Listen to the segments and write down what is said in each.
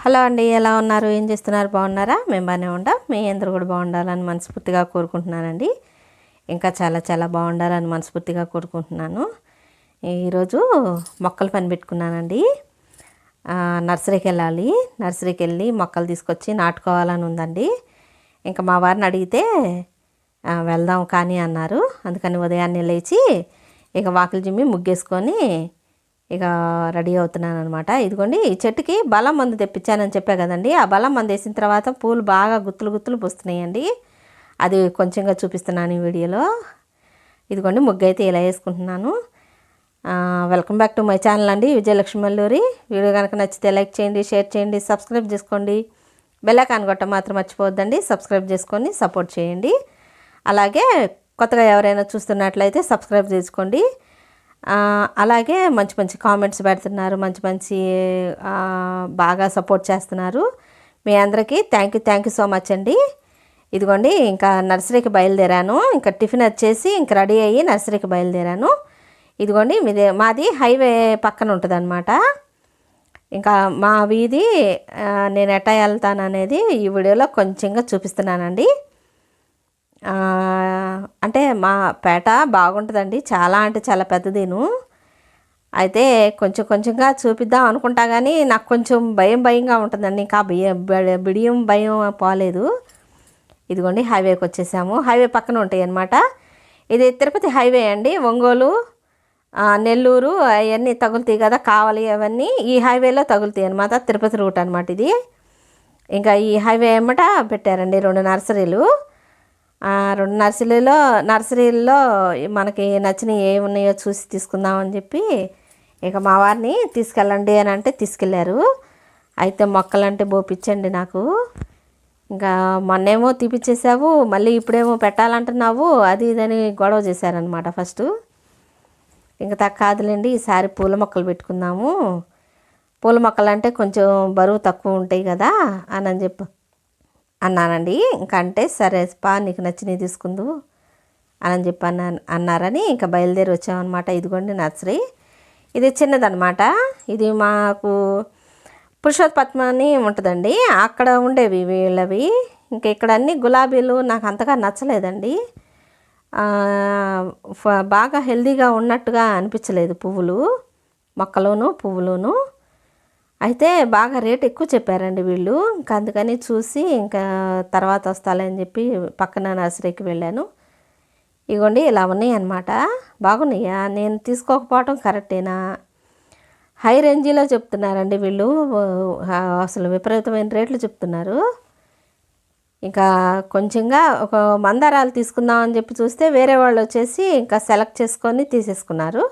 Hello అండి, ఎలా ఉన్నారు? ఏం చేస్తున్నారు? బాగున్నారా? మేము బాగానే ఉంటాం. మీ అందరూ కూడా బాగుండాలని మనస్ఫూర్తిగా కోరుకుంటున్నానండి. ఇంకా చాలా చాలా బాగుండాలని మనస్ఫూర్తిగా కోరుకుంటున్నాను. ఈరోజు మొక్కలు పని పెట్టుకున్నానండి. నర్సరీకి వెళ్ళాలి. నర్సరీకి వెళ్ళి మొక్కలు తీసుకొచ్చి నాటుకోవాలని ఉందండి. ఇంకా మా వారిని అడిగితే వెళ్దాం కానీ అన్నారు. అందుకని ఉదయాన్నే లేచి ఇక వాకిలి జిమ్మి ముగ్గేసుకొని ఇక రెడీ అవుతున్నాను అనమాట. ఇదిగోండి, ఈ చెట్టుకి బలం మందు తెప్పించానని చెప్పా కదండి. ఆ బలం మందు వేసిన తర్వాత పూలు బాగా గుత్తులు గుత్తులు పూస్తున్నాయండి. అది కొంచెంగా చూపిస్తున్నాను ఈ వీడియోలో. ఇదిగోండి, ముగ్గు అయితే ఇలా వేసుకుంటున్నాను. Welcome back to my channel అండి, విజయలక్ష్మి మల్లూరి. వీడియో కనుక నచ్చితే లైక్ చేయండి, షేర్ చేయండి, సబ్స్క్రైబ్ చేసుకోండి. బెల్ ఐకాన్ కొట్టడం మాత్రం మర్చిపోవద్దండి. సబ్స్క్రైబ్ చేసుకొని సపోర్ట్ చేయండి. అలాగే కొత్తగా ఎవరైనా చూస్తున్నట్లయితే సబ్స్క్రైబ్ చేసుకోండి. అలాగే మంచి మంచి కామెంట్స్ పెడుతున్నారు, మంచి మంచి బాగా సపోర్ట్ చేస్తున్నారు. మీ అందరికీ థ్యాంక్ యూ సో మచ్ అండి. ఇదిగోండి, ఇంకా నర్సరీకి బయలుదేరాను. ఇంకా టిఫిన్ వచ్చేసి ఇంకా రెడీ అయ్యి నర్సరీకి బయలుదేరాను. ఇదిగోండి, మాది హైవే పక్కన ఉంటుంది అనమాట. ఇంకా మా వీధి నేను ఎట్టా వెళ్తాను అనేది ఈ వీడియోలో కొంచెంగా చూపిస్తున్నానండి. అంటే మా పేట బాగుంటుందండి, చాలా అంటే చాలా పెద్దదేను. అయితే కొంచెం కొంచెంగా చూపిద్దాం అనుకుంటా కానీ నాకు కొంచెం భయంగా ఉంటుందండి. ఇంకా బిడియం భయం పోలేదు. ఇదిగోండి, హైవేకి వచ్చేసాము. హైవే పక్కన ఉంటాయి అన్నమాట. ఇది తిరుపతి హైవే అండి. ఒంగోలు, నెల్లూరు అవన్నీ తగులుతాయి కదా, కావాలి అవన్నీ ఈ హైవేలో తగులుతాయి అనమాట. తిరుపతి రూట్ అనమాట ఇది. ఇంకా ఈ హైవే ఏమట పెట్టారండి 2 నర్సరీలు. 2 నర్సరీల్లో మనకి నచ్చినవి ఏమి ఉన్నాయో చూసి తీసుకుందామని చెప్పి ఇక మా వారిని తీసుకెళ్ళండి అని అంటే తీసుకెళ్ళారు. అయితే మొక్కలంటే పిచ్చండి నాకు. ఇంకా మొన్నేమో తీపిచ్చేసావు, మళ్ళీ ఇప్పుడేమో పెట్టాలంటున్నావు, అది ఇదని గొడవ చేశారనమాట ఫస్ట్. ఇంకా కాదులేండి, ఈసారి పూల మొక్కలు పెట్టుకుందాము. పూల మొక్కలు అంటే కొంచెం బరువు తక్కువ ఉంటాయి కదా అని చెప్పి అన్నానండి. ఇంకా అంటే సరే పా, నీకు నచ్చినవి తీసుకుందు అని చెప్పి అన్నారని ఇంకా బయలుదేరి వచ్చామన్నమాట. ఇదిగోండి నర్సరీ, ఇది చిన్నదనమాట. ఇది మాకు పురుషోత్పత్మ అని ఉంటుందండి, అక్కడ ఉండేవి వీళ్ళవి. ఇంకా ఇక్కడ అన్ని గులాబీలు నాకు అంతగా నచ్చలేదండి. బాగా హెల్దీగా ఉన్నట్టుగా అనిపించలేదు పువ్వులు, మొక్కలోను పువ్వులోను. అయితే బాగా రేట్ ఎక్కువ చెప్పారండి వీళ్ళు. ఇంకా అందుకని చూసి ఇంకా తర్వాత వస్తాలే అని చెప్పి పక్కన నర్సరీకి వెళ్ళాను. ఇగోండి, ఇలా ఉన్నాయి అన్నమాట. బాగున్నాయా? నేను తీసుకోకపోవటం కరెక్టేనా? హై రేంజ్లో చెప్తున్నారండి వీళ్ళు, అసలు విపరీతమైన రేట్లు చెప్తున్నారు. ఇంకా కొంచెంగా ఒక మందారాలు తీసుకుందామని చెప్పి చూస్తే వేరే వాళ్ళు వచ్చేసి ఇంకా సెలెక్ట్ చేసుకొని తీసేసుకున్నారు.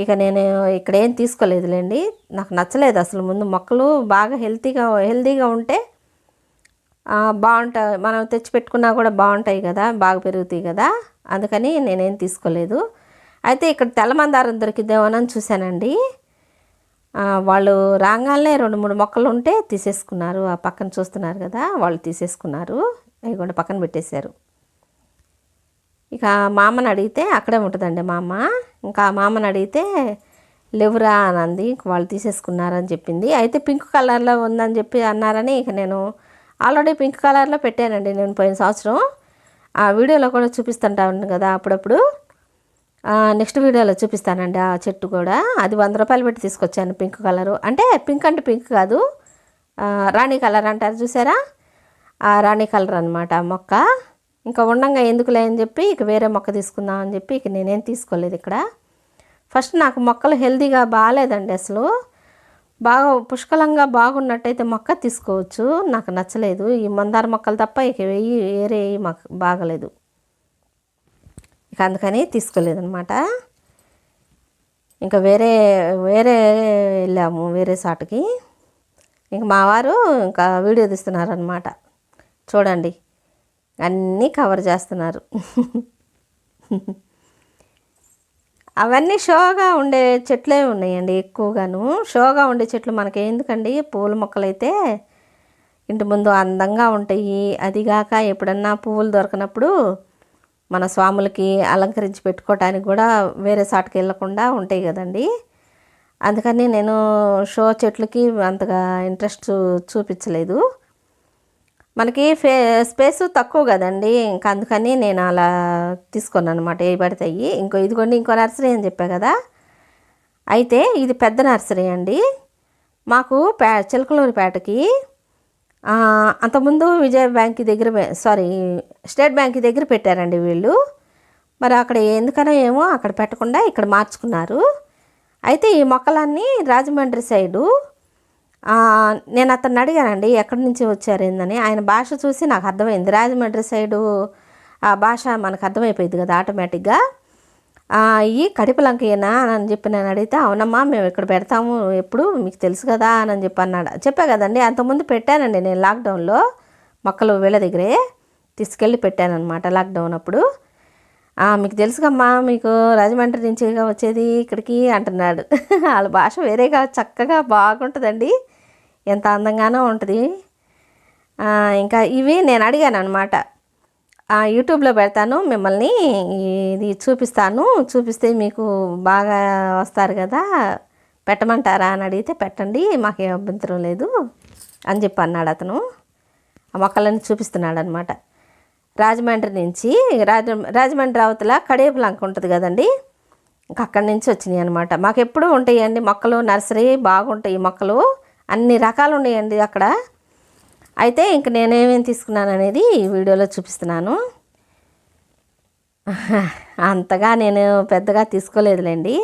ఇక నేను ఇక్కడ ఏం తీసుకోలేదులేండి, నాకు నచ్చలేదు అసలు. ముందు మొక్కలు బాగా హెల్తీగా ఉంటే బాగుంటాయి, మనం తెచ్చిపెట్టుకున్నా కూడా బాగుంటాయి కదా, బాగా పెరుగుతాయి కదా. అందుకని నేనేం తీసుకోలేదు. అయితే ఇక్కడ తెల్ల మందారం దొరికిద్దామని చూశానండి. వాళ్ళు రాగానే 2-3 మొక్కలు ఉంటే తీసేసుకున్నారు. ఆ పక్కన చూస్తున్నారు కదా, వాళ్ళు తీసేసుకున్నారు. అవి కూడా పక్కన పెట్టేశారు. ఇక మా అమ్మని అడిగితే అక్కడే ఉంటుందండి మా అమ్మ. ఇంకా మా అమ్మని అడిగితే లేవురా అని అంది. వాళ్ళు తీసేసుకున్నారని చెప్పింది. అయితే పింక్ కలర్లో ఉందని చెప్పి అన్నారని ఇక నేను ఆల్రెడీ పింక్ కలర్లో పెట్టానండి నేను పోయిన సంవత్సరం. ఆ వీడియోలో కూడా చూపిస్తుంటాను కదా అప్పుడప్పుడు. నెక్స్ట్ వీడియోలో చూపిస్తానండి ఆ చెట్టు కూడా. అది 100 రూపాయలు పెట్టి తీసుకొచ్చాను, పింక్ కలరు. అంటే పింక్ కాదు, రాణి కలర్ అంటారు చూసారా, ఆ రాణి కలర్ అనమాట మొక్క. ఇంకా ఉండంగా ఎందుకులే అని చెప్పి ఇక వేరే మొక్క తీసుకుందాం అని చెప్పి ఇక నేనేం తీసుకోలేదు ఇక్కడ. ఫస్ట్ నాకు మొక్కలు హెల్తీగా బాగాలేదండి అసలు. బాగా పుష్కలంగా బాగున్నట్టయితే మొక్క తీసుకోవచ్చు, నాకు నచ్చలేదు. ఈ మందార మొక్కలు తప్ప ఇక వేరే మొక్క బాగలేదు. ఇక అందుకని తీసుకోలేదన్నమాట. ఇంకా వేరే వెళ్ళాము వేరే సాటుకి. ఇంక మా వారు ఇంకా వీడియో తీస్తున్నారనమాట. చూడండి, అన్నీ కవర్ చేస్తున్నారు. అవన్నీ షోగా ఉండే చెట్లే ఉన్నాయండి ఎక్కువగాను. షోగా ఉండే చెట్లు మనకి ఎందుకండి, పూల మొక్కలైతే ఇంటి ముందు అందంగా ఉంటాయి. అదిగాక ఎప్పుడన్నా పువ్వులు దొరకనప్పుడు మన స్వాములకి అలంకరించి పెట్టుకోవటానికి కూడా వేరే సాటుకి వెళ్ళకుండా ఉంటాయి కదండి. అందుకని నేను షో చెట్లకి అంతగా ఇంట్రెస్ట్ చూపించలేదు. మనకి స్పేస్ తక్కువ కదండి, ఇంకా అందుకని నేను అలా తీసుకున్నాను అనమాట. ఏ పడతాయి. ఇదిగోండి ఇంకో నర్సరీ అని చెప్పా కదా, అయితే ఇది పెద్ద నర్సరీ అండి. మాకు చిలకలూరిపేటకి అంతకుముందు విజయ బ్యాంక్ దగ్గర స్టేట్ బ్యాంక్ దగ్గర పెట్టారండి వీళ్ళు. మరి అక్కడ ఎందుకనో ఏమో అక్కడ పెట్టకుండా ఇక్కడ మార్చుకున్నారు. అయితే ఈ మొక్కలన్నీ రాజమండ్రి సైడు. నేను అతన్ని అడిగానండి ఎక్కడి నుంచి వచ్చారు ఏందని. ఆయన భాష చూసి నాకు అర్థమైంది. రాజమండ్రి సైడు ఆ భాష మనకు అర్థమైపోయింది కదా ఆటోమేటిక్గా. ఈ కడిపలంకేనా అని చెప్పి నేను అడిగితే, అవునమ్మా మేము ఇక్కడ పెడతాము ఎప్పుడు మీకు తెలుసు కదా అని చెప్పి అన్నాడు. చెప్పా కదండి అంతకుముందు పెట్టానండి నేను లాక్డౌన్లో మొక్కలు వీళ్ళ దగ్గరే తీసుకెళ్ళి పెట్టానమాట లాక్డౌన్ అప్పుడు. మీకు తెలుసుకమ్మా, మీకు రాజమండ్రి నుంచిగా వచ్చేది ఇక్కడికి అంటున్నాడు. వాళ్ళ భాష వేరేగా చక్కగా బాగుంటుందండి, ఎంత అందంగానో ఉంటుంది. ఇంకా ఇవి నేను అడిగాను అనమాట, యూట్యూబ్లో పెడతాను మిమ్మల్ని, ఇది చూపిస్తే మీకు బాగా వస్తారు కదా, పెట్టమంటారా అని అడిగితే పెట్టండి మాకేం అభ్యంతరం లేదు అని చెప్పి అన్నాడు అతను. ఆ మొక్కలన్నీ చూపిస్తున్నాడు అనమాట. రాజమండ్రి నుంచి రాజమండ్రి అవతల కడేపులంక ఉంటుంది కదండి, ఇంకా అక్కడి నుంచి వచ్చినాయి అనమాట. మాకు ఎప్పుడూ ఉంటాయండి మొక్కలు, నర్సరీ బాగుంటాయి మొక్కలు, అన్ని రకాలు ఉన్నాయండి అక్కడ. అయితే ఇంక నేనేమేమి తీసుకున్నాను అనేది ఈ వీడియోలో చూపిస్తున్నాను. అంతగా నేను పెద్దగా తీసుకోలేదులేండి.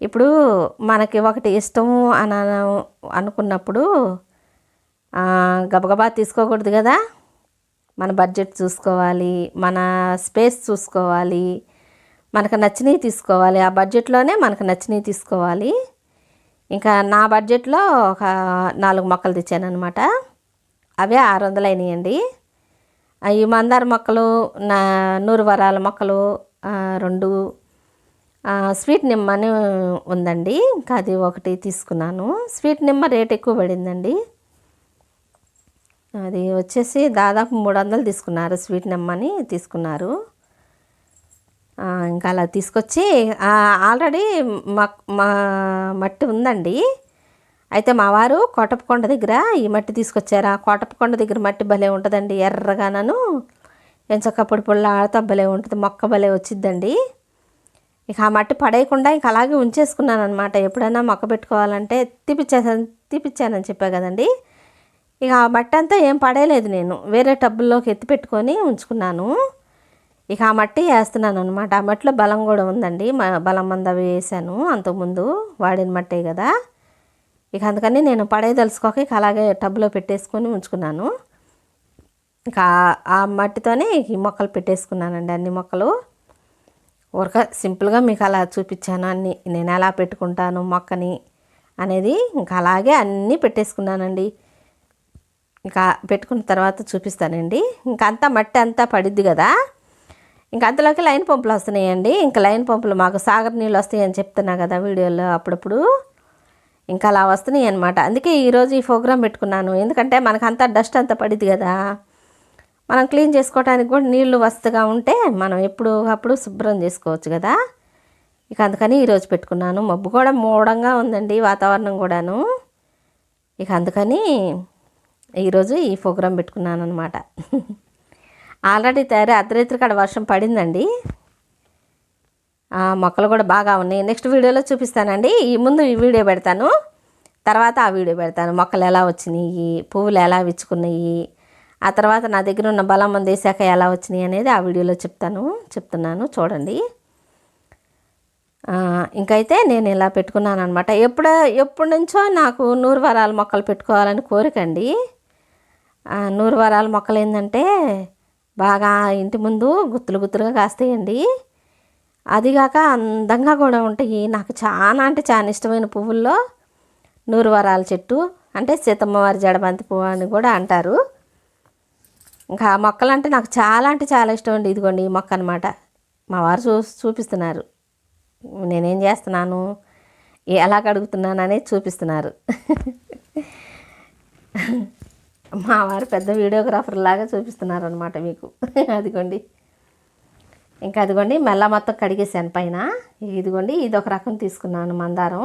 ఇప్పుడు మనకి ఒకటి ఇష్టము అని అనుకున్నప్పుడు గబగబా తీసుకోకూడదు కదా. మన బడ్జెట్ చూసుకోవాలి, మన స్పేస్ చూసుకోవాలి, మనకు నచ్చినవి తీసుకోవాలి. ఆ బడ్జెట్లోనే మనకు నచ్చినవి తీసుకోవాలి. ఇంకా నా బడ్జెట్లో ఒక 4 మొక్కలు తెచ్చాను అనమాట. అవే 600 అయినాయండి. ఈ మందార మొక్కలు, 100 వరాల మొక్కలు 2, స్వీట్ నిమ్మ అని ఉందండి, ఇంకా అది ఒకటి తీసుకున్నాను. స్వీట్ నిమ్మ రేట్ ఎక్కువ పడిందండి, అది వచ్చేసి దాదాపు 300 తీసుకున్నారు. స్వీట్ నిమ్మని తీసుకున్నారు. ఇంకా అలా తీసుకొచ్చి ఆల్రెడీ మా మట్టి ఉందండి. అయితే మా వారు కోటప్పకొండ దగ్గర ఈ మట్టి తీసుకొచ్చారా. కోటప్పకొండ దగ్గర మట్టి భలే ఉంటుందండి, ఎర్రగానను ఎంచక్క పొడి పొడిలా ఆడుతా భలే ఉంటుంది, మొక్క భలే వచ్చిద్దండి. ఇక ఆ మట్టి పడేయకుండా ఇంక అలాగే ఉంచేసుకున్నాను అనమాట. ఎప్పుడైనా మొక్క పెట్టుకోవాలంటే తీపిచ్చానని చెప్పా కదండి. ఇక ఆ మట్టి అంతా ఏం పడేయలేదు, నేను వేరే టబ్బుల్లోకి ఎత్తి పెట్టుకొని ఉంచుకున్నాను. ఇక ఆ మట్టి వేస్తున్నాను అనమాట. ఆ మట్టిలో బలం కూడా ఉందండి, బలం మంది అవి వేసాను అంతకుముందు, వాడిన మట్టే కదా. ఇక అందుకని నేను పడేదలుచుకోక ఇక అలాగే టబ్లో పెట్టేసుకొని ఉంచుకున్నాను. ఇంకా ఆ మట్టితోనే ఈ మొక్కలు పెట్టేసుకున్నానండి, అన్ని మొక్కలు. సింపుల్గా మీకు అలా చూపించాను అన్నీ, నేను ఎలా పెట్టుకుంటాను మొక్కని అనేది. ఇంకా అలాగే అన్నీ పెట్టేసుకున్నానండి. ఇంకా పెట్టుకున్న తర్వాత చూపిస్తానండి. ఇంకా అంతా మట్టి అంతా పడిద్ది కదా, ఇంకా అంతలోకి లైన్ పంపులు వస్తున్నాయండి. ఇంకా లైన్ పంపులు మాకు సాగర్ నీళ్ళు వస్తాయని చెప్తున్నా కదా వీడియోలో అప్పుడప్పుడు, ఇంకా అలా వస్తున్నాయి అనమాట. అందుకే ఈరోజు ఈ ప్రోగ్రాం పెట్టుకున్నాను. ఎందుకంటే మనకు అంతా డస్ట్ అంతా పడిద్ది కదా, మనం క్లీన్ చేసుకోవడానికి కూడా నీళ్లు వస్తగా ఉంటే మనం అప్పుడు శుభ్రం చేసుకోవచ్చు కదా. ఇక అందుకని ఈరోజు పెట్టుకున్నాను. మబ్బు కూడా మూడంగా ఉందండి వాతావరణం కూడాను. ఇక అందుకని ఈరోజు ఈ ప్రోగ్రాం పెట్టుకున్నాను అనమాట. ఆల్రెడీ అర్ధరాత్రి కాడ వర్షం పడిందండి. మొక్కలు కూడా బాగా ఉన్నాయి. నెక్స్ట్ వీడియోలో చూపిస్తానండి. ముందు ఈ వీడియో పెడతాను, తర్వాత ఆ వీడియో పెడతాను. మొక్కలు ఎలా వచ్చినాయి, పువ్వులు ఎలా విచ్చుకున్నాయి, ఆ తర్వాత నా దగ్గర ఉన్న బలం మంది వేసాక ఎలా వచ్చినాయి అనేది ఆ వీడియోలో చెప్తున్నాను చూడండి. ఇంకైతే నేను ఇలా పెట్టుకున్నాను అనమాట. ఎప్పటి నుంచో నాకు 100 వరాల మొక్కలు పెట్టుకోవాలని కోరికండి. 100 వరాల మొక్కలు ఏంటంటే బాగా ఇంటి ముందు గుత్తులుగా కాస్తాయండి. అదిగాక అందంగా కూడా ఉంటాయి. నాకు చాలా అంటే చాలా ఇష్టమైన పువ్వుల్లో 100 వరాల చెట్టు అంటే సీతమ్మవారి జడబంతి పువ్వు అని కూడా అంటారు. ఇంకా ఆ మొక్కలు అంటే నాకు చాలా అంటే చాలా ఇష్టం అండి. ఇదిగోండి ఈ మొక్క అనమాట. మా వారు చూపిస్తున్నారు నేనేం చేస్తున్నాను, ఎలా కడుగుతున్నాను అనేది చూపిస్తున్నారు. మా వారు పెద్ద వీడియోగ్రాఫర్ లాగా చూపిస్తున్నారు అనమాట మీకు. అదిగోండి ఇంకా అదిగోండి మెల్ల మొత్తం కడిగేసాను పైన. ఇదిగోండి ఇది ఒక రకం తీసుకున్నాను మందారం.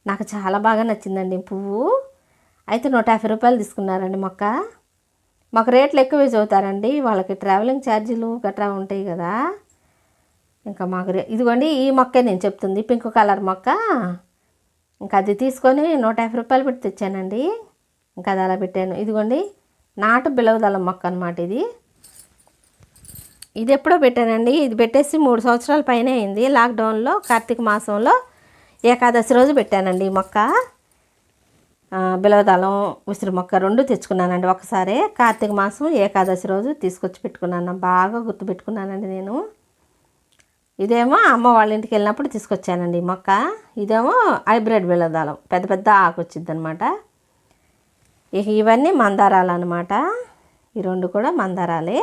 నాకు చాలా బాగా నచ్చిందండి పువ్వు. అయితే 150 రూపాయలు తీసుకున్నారండి మొక్క. మాకు రేట్లు ఎక్కువే చదువుతారండి, వాళ్ళకి ట్రావెలింగ్ ఛార్జీలు గట్రా ఉంటాయి కదా. ఇంకా మాకు ఇదిగోండి ఈ మొక్కే నేను చెప్తుంది, పింక్ కలర్ మొక్క. ఇంకా అది తీసుకొని 150 రూపాయలు పెట్టి తెచ్చానండి. ఇంకా అది అలా పెట్టాను. ఇదిగోండి నాటు బిలవదళం మొక్క అనమాట ఇది. ఇది ఎప్పుడో పెట్టానండి, ఇది పెట్టేసి 3 సంవత్సరాల పైన అయింది. లాక్డౌన్లో కార్తీక మాసంలో ఏకాదశి రోజు పెట్టానండి ఈ మొక్క. బిలవదళం ఉసిరి మొక్క 2 తెచ్చుకున్నానండి ఒకసారి. కార్తీక మాసం ఏకాదశి రోజు తీసుకొచ్చి పెట్టుకున్నాను. బాగా గుర్తుపెట్టుకున్నానండి నేను. ఇదేమో అమ్మ వాళ్ళ ఇంటికి వెళ్ళినప్పుడు తీసుకొచ్చానండి ఈ మొక్క. ఇదేమో హైబ్రిడ్ బిలవదళం, పెద్ద పెద్ద ఆకు వచ్చింది అనమాట. ఇక ఇవన్నీ మందారాలు అనమాట. ఈ 2 కూడా మందారాలే.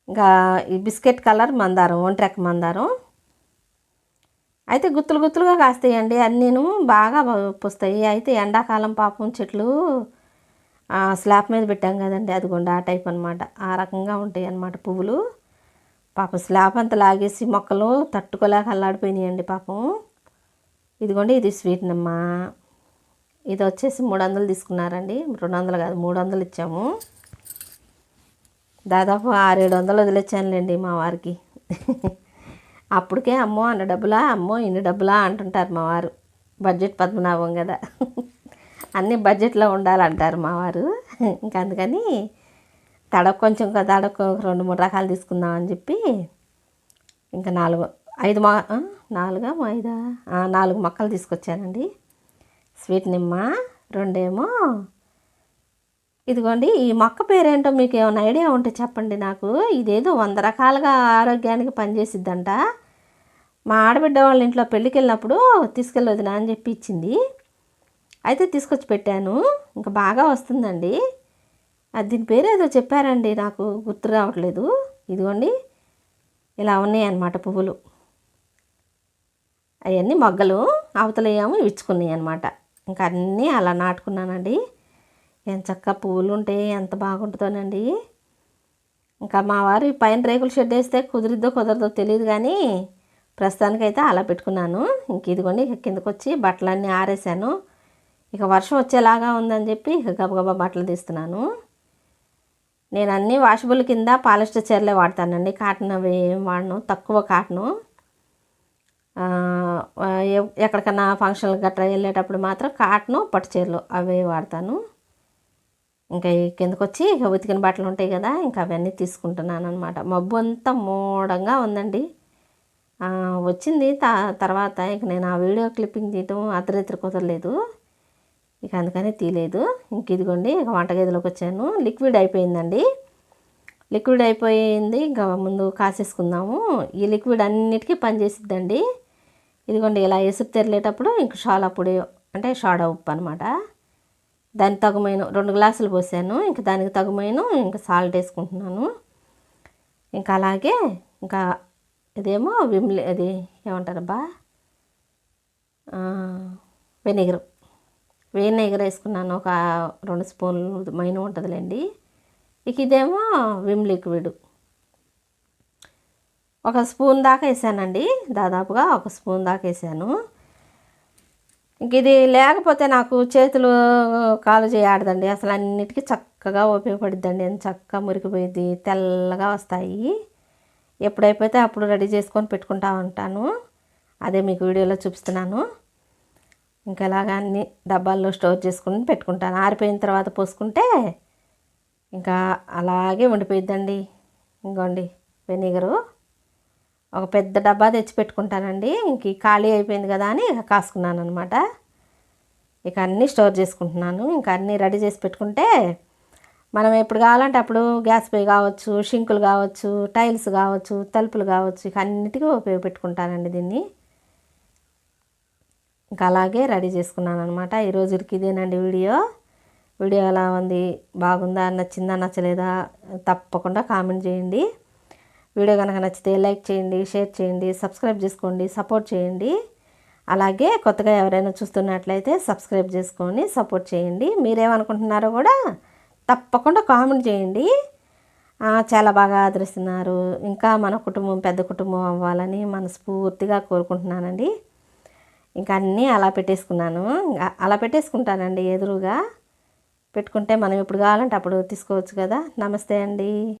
ఇంకా ఈ బిస్కెట్ కలర్ మందారం, ఒంట్రెక్క మందారం. అయితే గుత్తులు గుత్తులుగా కాస్తాయండి అన్నీను, బాగా పూస్తాయి. అయితే ఎండాకాలం పాపం చెట్లు స్లాబ్ మీద పెట్టాం కదండి, అదిగోండి ఆ టైప్ అనమాట. ఆ రకంగా ఉంటాయి అన్నమాట పువ్వులు. పాపం స్లాబ్ అంతా లాగేసి మొక్కలు తట్టుకోలేక అల్లాడిపోయినాయండి పాపం. ఇదిగోండి ఇది స్వీట్ నిమ్మ. ఇది వచ్చేసి 300 తీసుకున్నారండి. 200 కాదు, 300 ఇచ్చాము. దాదాపు 600-700 వదిలేచ్చానులేండి మా వారికి. అప్పటికే అమ్మో అన్న డబ్బులా, అమ్మో ఇన్ని డబ్బులా అంటుంటారు మా వారు. బడ్జెట్ పద్మనాభం కదా, అన్నీ బడ్జెట్లో ఉండాలంటారు మా వారు. ఇంకా అందుకని కొంచెం తడకు 2-3 రకాలు తీసుకుందాం అని చెప్పి ఇంకా 4 మొక్కలు తీసుకొచ్చానండి. స్వీట్ నిమ్మ 2 ఏమో. ఇదిగోండి ఈ మొక్క పేరేంటో మీకు ఏమైనా ఐడియా ఉంటే చెప్పండి నాకు. ఇదేదో 100 రకాలుగా ఆరోగ్యానికి పనిచేసిద్దంట. మా ఆడబిడ్డ వాళ్ళ ఇంట్లో పెళ్ళికి వెళ్ళినప్పుడు తీసుకెళ్ళొద్దునా అని చెప్పి ఇచ్చింది. అయితే తీసుకొచ్చి పెట్టాను. ఇంకా బాగా వస్తుందండి. అది దీని పేరు ఏదో చెప్పారండి, నాకు గుర్తు రావట్లేదు. ఇదిగోండి ఇలా ఉన్నాయి అన్నమాట పువ్వులు. అవన్నీ మొగ్గలు, అవతల ఏమో ఇచ్చుకున్నాయి అనమాట. ఇంకా అన్నీ అలా నాటుకున్నానండి. ఎంత చక్కగా పువ్వులు ఉంటే ఎంత బాగుంటుందోనండి. ఇంకా మా వారు పైన రేకుల షెడ్ వేస్తే కుదిరిద్దో కుదరదో తెలియదు, కానీ ప్రస్తుతానికైతే అలా పెట్టుకున్నాను. ఇంక ఇదిగోండి కిందకు వచ్చి బట్టలన్నీ ఆరేసాను. ఇక వర్షం వచ్చేలాగా ఉందని చెప్పి ఇక గబగబా బట్టలు తీస్తున్నాను. నేను అన్నీ వాషబుల్ కింద పాలిస్టర్ చీరలే వాడతానండి, కాటన్ అవి ఏం వాడను, తక్కువ కాటను. ఎక్కడికన్నా ఫంక్షన్లు గట్రా వెళ్ళేటప్పుడు మాత్రం కాటను, పట్టు చీరలు అవే వాడతాను. ఇంకా కిందకు వచ్చి ఇక ఉతికిన బట్టలు ఉంటాయి కదా, ఇంకా అవన్నీ తీసుకుంటున్నాను అనమాట. మబ్బు అంతా మూడంగా ఉందండి. వచ్చింది తర్వాత ఇక నేను ఆ వీడియో క్లిప్పింగ్ తీయటం అర్ధరాత్రి కుదరలేదు, ఇక అందుకని తీయలేదు. ఇంక ఇదిగోండి ఇక వంటగదిలోకి వచ్చాను. లిక్విడ్ అయిపోయిందండి. లిక్విడ్ అయిపోయింది, ఇంకా ముందు కాసేసుకుందాము. ఈ లిక్విడ్ అన్నిటికీ పనిచేసిద్దండి. ఇదిగోండి ఇలా ఎసురు తెరలేటప్పుడు ఇంక షాలా పొడి అంటే సోడా ఉప్పు అనమాట. దానికి తగుమైన 2 గ్లాసులు పోసాను. ఇంకా దానికి తగుమైన ఇంకా సాల్ట్ వేసుకుంటున్నాను. ఇంకా అలాగే ఇంకా ఇదేమో విమ్లీ, అది ఏమంటారబ్బా, వెనిగర్ వేసుకున్నాను. ఒక 2 స్పూన్లు మైనం ఉంటుందిలేండి. ఇక ఇదేమో విమ్ లిక్విడ్ 1 స్పూన్ దాకా వేసానండి. దాదాపుగా 1 స్పూన్ దాకా వేసాను. ఇంక ఇది లేకపోతే నాకు చేతులు కాలు చేయడదండి. అసలు అన్నిటికీ చక్కగా ఉపయోగపడిద్దండి. ఎంత చక్కగా మురికిపోయిద్ది, తెల్లగా వస్తాయి. ఎప్పుడైపోతే అప్పుడు రెడీ చేసుకొని పెట్టుకుంటా ఉంటాను. అదే మీకు వీడియోలో చూపిస్తున్నాను. ఇంకా ఇలాగా అన్ని డబ్బాల్లో స్టోర్ చేసుకుని పెట్టుకుంటాను. ఆరిపోయిన తర్వాత పోసుకుంటే ఇంకా అలాగే ఉండిపోయిద్దండి. ఇంకోండి వెనిగరు ఒక పెద్ద డబ్బా తెచ్చి పెట్టుకుంటానండి. ఇంక ఖాళీ అయిపోయింది కదా అని కాసుకున్నాను అనమాట. ఇక అన్నీ స్టోర్ చేసుకుంటున్నాను. ఇంకా అన్నీ రెడీ చేసి పెట్టుకుంటే మనం ఎప్పుడు కావాలంటే అప్పుడు గ్యాస్ పొయ్యి కావచ్చు, షింకులు కావచ్చు, టైల్స్ కావచ్చు, తలుపులు కావచ్చు, ఇక అన్నిటికీ ఉపయోగపెట్టుకుంటానండి దీన్ని. ఇంకా అలాగే రెడీ చేసుకున్నాను అనమాట. ఈ రోజుకి ఇదేనండి వీడియో ఎలా ఉంది, బాగుందా, నచ్చిందా నచ్చలేదా తప్పకుండా కామెంట్ చేయండి. వీడియో కనుక నచ్చితే లైక్ చేయండి, షేర్ చేయండి, సబ్స్క్రైబ్ చేసుకోండి, సపోర్ట్ చేయండి. అలాగే కొత్తగా ఎవరైనా చూస్తున్నట్లయితే సబ్స్క్రైబ్ చేసుకొని సపోర్ట్ చేయండి. మీరేమనుకుంటున్నారో కూడా తప్పకుండా కామెంట్ చేయండి. చాలా బాగా ఆదరిస్తున్నారు. ఇంకా మన కుటుంబం పెద్ద కుటుంబం అవ్వాలని మనస్ఫూర్తిగా కోరుకుంటున్నానండి. ఇంకా అన్నీ అలా పెట్టేసుకున్నాను. అలా పెట్టేసుకుంటానండి, ఎదురుగా పెట్టుకుంటే మనం ఎప్పుడు కావాలంటే అప్పుడు తీసుకోవచ్చు కదా. నమస్తే అండి.